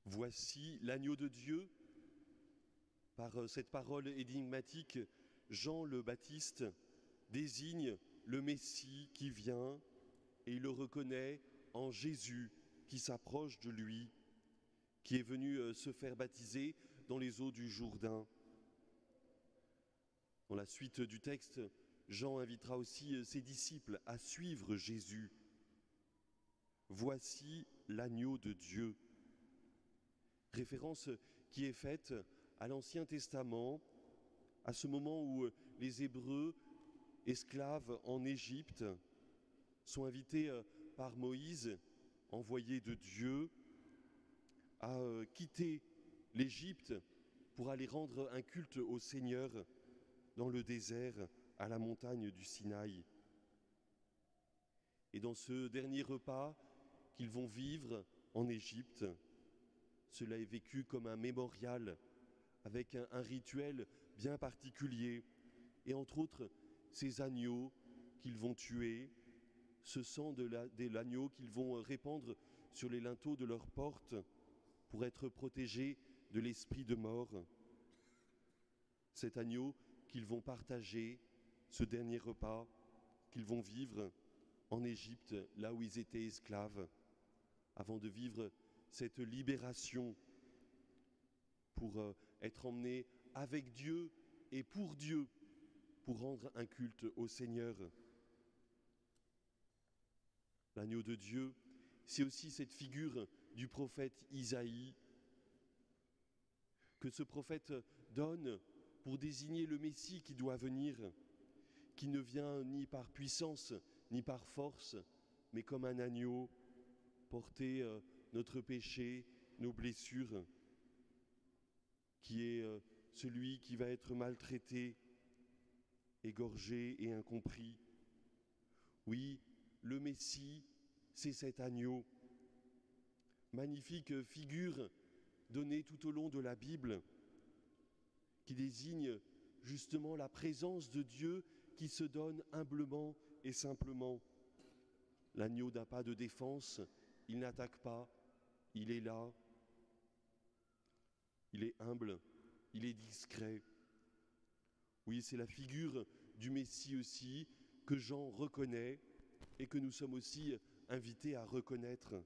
Voici l'agneau de Dieu. Par cette parole énigmatique, Jean le Baptiste désigne le Messie qui vient et il le reconnaît en Jésus qui s'approche de lui, qui est venu se faire baptiser dans les eaux du Jourdain. Dans la suite du texte, Jean invitera aussi ses disciples à suivre Jésus. Voici l'agneau de Dieu. Référence qui est faite à l'Ancien Testament, à ce moment où les Hébreux, esclaves en Égypte, sont invités par Moïse, envoyé de Dieu, à quitter l'Égypte pour aller rendre un culte au Seigneur dans le désert, à la montagne du Sinaï. Et dans ce dernier repas qu'ils vont vivre en Égypte, cela est vécu comme un mémorial, avec un rituel bien particulier, et entre autres, ces agneaux qu'ils vont tuer, ce sang de l'agneau qu'ils vont répandre sur les linteaux de leurs portes pour être protégés de l'esprit de mort. Cet agneau qu'ils vont partager, ce dernier repas qu'ils vont vivre en Égypte, là où ils étaient esclaves, avant de vivre cette libération pour être emmenés avec Dieu et pour Dieu, pour rendre un culte au Seigneur. L'agneau de Dieu, c'est aussi cette figure du prophète Isaïe que ce prophète donne pour désigner le Messie qui doit venir, qui ne vient ni par puissance ni par force, mais comme un agneau, porter notre péché, nos blessures, qui est celui qui va être maltraité, égorgé et incompris. Oui, le Messie, c'est cet agneau. Magnifique figure donnée tout au long de la Bible, qui désigne justement la présence de Dieu qui se donne humblement et simplement. L'agneau n'a pas de défense, il n'attaque pas, il est là, il est humble, il est discret. Oui, c'est la figure du Messie aussi que Jean reconnaît et que nous sommes aussi invités à reconnaître.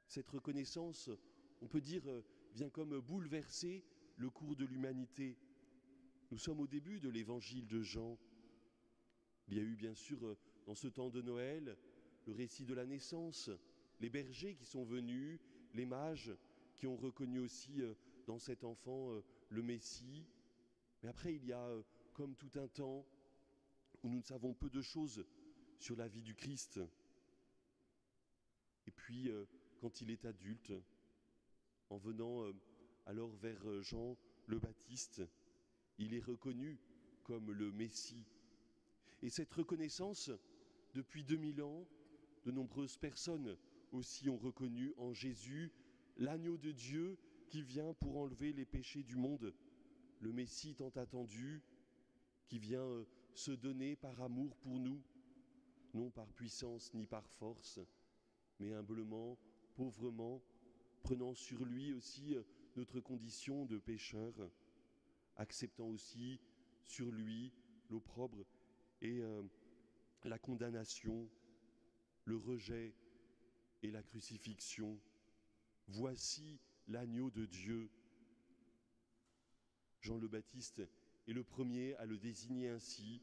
Cette reconnaissance, on peut dire, vient comme bouleverser le cours de l'humanité. Nous sommes au début de l'évangile de Jean. Il y a eu bien sûr dans ce temps de Noël le récit de la naissance, les bergers qui sont venus, les mages qui ont reconnu aussi dans cet enfant le Messie. Mais après il y a comme tout un temps où nous ne savons peu de choses sur la vie du Christ. Et puis quand il est adulte, en venant alors vers Jean le Baptiste, il est reconnu comme le Messie. Et cette reconnaissance, depuis 2000 ans, de nombreuses personnes aussi ont reconnu en Jésus l'agneau de Dieu qui vient pour enlever les péchés du monde, le Messie tant attendu, qui vient se donner par amour pour nous, non par puissance ni par force, mais humblement, pauvrement, prenant sur lui aussi notre condition de pécheur, acceptant aussi sur lui l'opprobre et la condamnation, le rejet et la crucifixion. Voici l'agneau de Dieu. Jean le Baptiste est le premier à le désigner ainsi,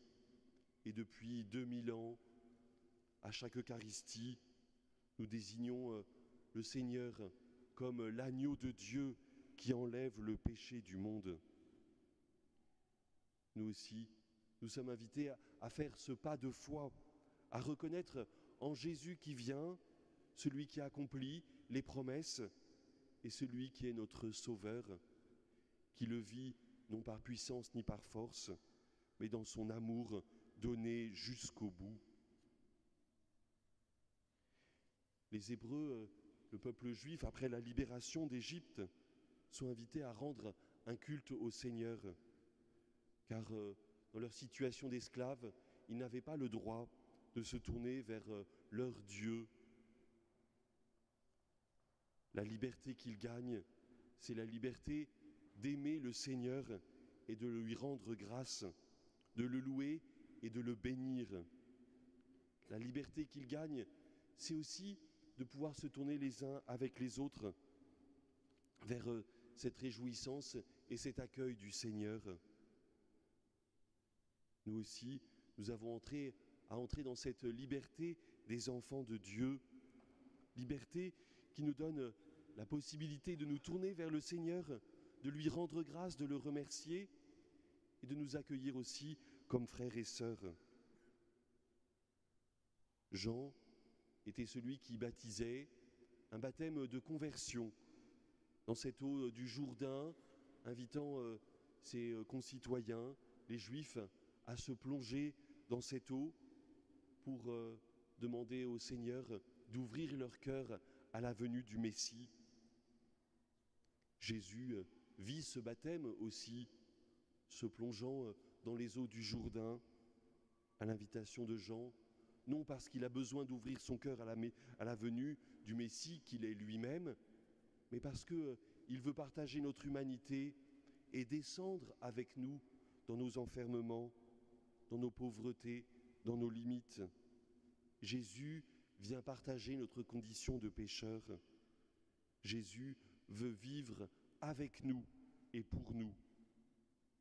et depuis 2000 ans, à chaque Eucharistie, nous désignons le Seigneur comme l'agneau de Dieu qui enlève le péché du monde. Nous aussi, nous sommes invités à faire ce pas de foi, à reconnaître en Jésus qui vient, celui qui accomplit les promesses et celui qui est notre Sauveur, qui le vit non par puissance ni par force, mais dans son amour donné jusqu'au bout. Les Hébreux, le peuple juif, après la libération d'Égypte, sont invités à rendre un culte au Seigneur, car dans leur situation d'esclaves, ils n'avaient pas le droit de se tourner vers leur Dieu. La liberté qu'il gagne, c'est la liberté d'aimer le Seigneur et de lui rendre grâce, de le louer et de le bénir. La liberté qu'il gagne, c'est aussi de pouvoir se tourner les uns avec les autres vers cette réjouissance et cet accueil du Seigneur. Nous aussi, nous avons à entrer dans cette liberté des enfants de Dieu, liberté qui nous donne la possibilité de nous tourner vers le Seigneur, de lui rendre grâce, de le remercier et de nous accueillir aussi comme frères et sœurs. Jean était celui qui baptisait, un baptême de conversion, dans cette eau du Jourdain, invitant ses concitoyens, les Juifs, à se plonger dans cette eau pour demander au Seigneur d'ouvrir leur cœur à la venue du Messie. Jésus vit ce baptême aussi, se plongeant dans les eaux du Jourdain, à l'invitation de Jean, non parce qu'il a besoin d'ouvrir son cœur à la venue du Messie qu'il est lui-même, mais parce qu'il veut partager notre humanité et descendre avec nous dans nos enfermements, dans nos pauvretés, dans nos limites. Jésus vient partager notre condition de pécheur. Jésus veut vivre avec nous et pour nous.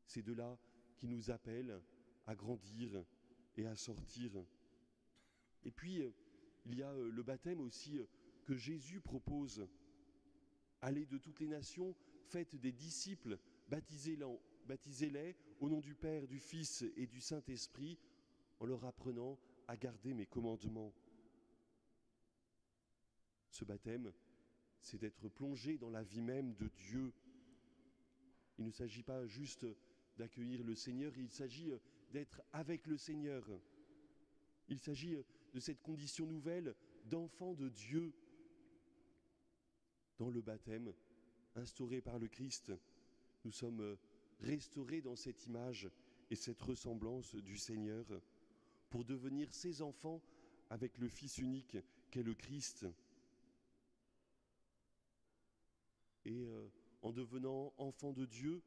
C'est de là qu'il nous appelle à grandir et à sortir. Et puis, il y a le baptême aussi que Jésus propose. Allez de toutes les nations, faites des disciples, baptisez-les au nom du Père, du Fils et du Saint-Esprit, en leur apprenant à garder mes commandements. Ce baptême, c'est d'être plongé dans la vie même de Dieu. Il ne s'agit pas juste d'accueillir le Seigneur, il s'agit d'être avec le Seigneur. Il s'agit de cette condition nouvelle d'enfant de Dieu. Dans le baptême, instauré par le Christ, nous sommes restaurés dans cette image et cette ressemblance du Seigneur pour devenir ses enfants avec le Fils unique qu'est le Christ. Et en devenant enfants de Dieu,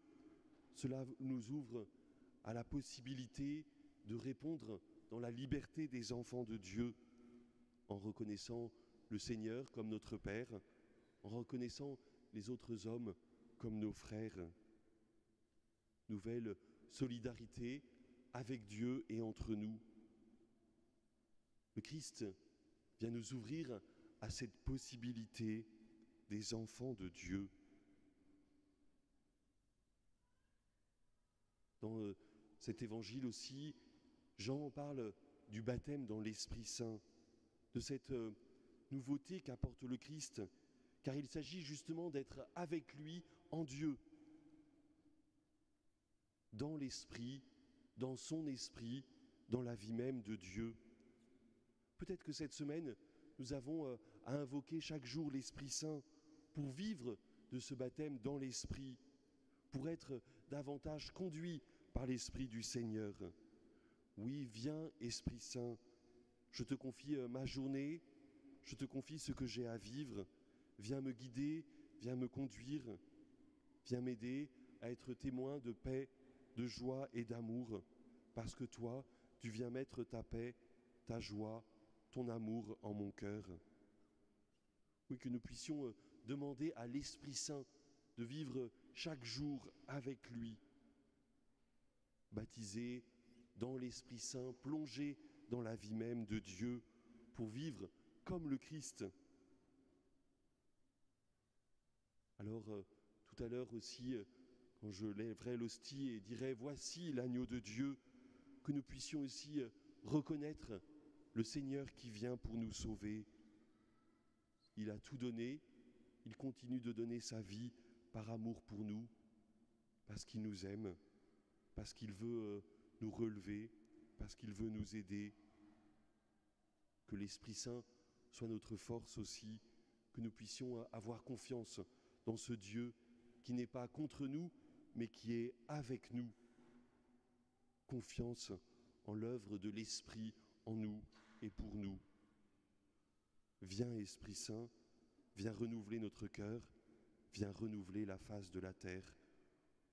cela nous ouvre à la possibilité de répondre dans la liberté des enfants de Dieu, en reconnaissant le Seigneur comme notre Père, en reconnaissant les autres hommes comme nos frères. Nouvelle solidarité avec Dieu et entre nous. Le Christ vient nous ouvrir à cette possibilité des enfants de Dieu. Dans cet évangile aussi, Jean parle du baptême dans l'Esprit Saint, de cette nouveauté qu'apporte le Christ, car il s'agit justement d'être avec lui en Dieu, dans l'Esprit, dans son Esprit, dans la vie même de Dieu. Peut-être que cette semaine, nous avons à invoquer chaque jour l'Esprit Saint pour vivre de ce baptême dans l'Esprit, pour être davantage conduit par l'Esprit du Seigneur. Oui, viens, Esprit Saint, je te confie ma journée, je te confie ce que j'ai à vivre. Viens me guider, viens me conduire, viens m'aider à être témoin de paix, de joie et d'amour, parce que toi, tu viens mettre ta paix, ta joie, ton amour en mon cœur. Oui, que nous puissions demander à l'Esprit Saint de vivre chaque jour avec lui, baptisé dans l'Esprit Saint, plongé dans la vie même de Dieu, pour vivre comme le Christ. Alors, tout à l'heure aussi, quand je lèverai l'hostie et dirai « Voici l'agneau de Dieu », que nous puissions aussi reconnaître le Seigneur qui vient pour nous sauver. Il a tout donné, il continue de donner sa vie par amour pour nous, parce qu'il nous aime, parce qu'il veut nous relever, parce qu'il veut nous aider. Que l'Esprit Saint soit notre force aussi, que nous puissions avoir confiance dans ce Dieu qui n'est pas contre nous, mais qui est avec nous. Confiance en l'œuvre de l'Esprit en nous et pour nous. Viens, Esprit Saint, viens renouveler notre cœur, viens renouveler la face de la terre,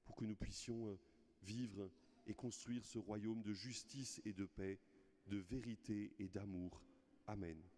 pour que nous puissions vivre et construire ce royaume de justice et de paix, de vérité et d'amour. Amen.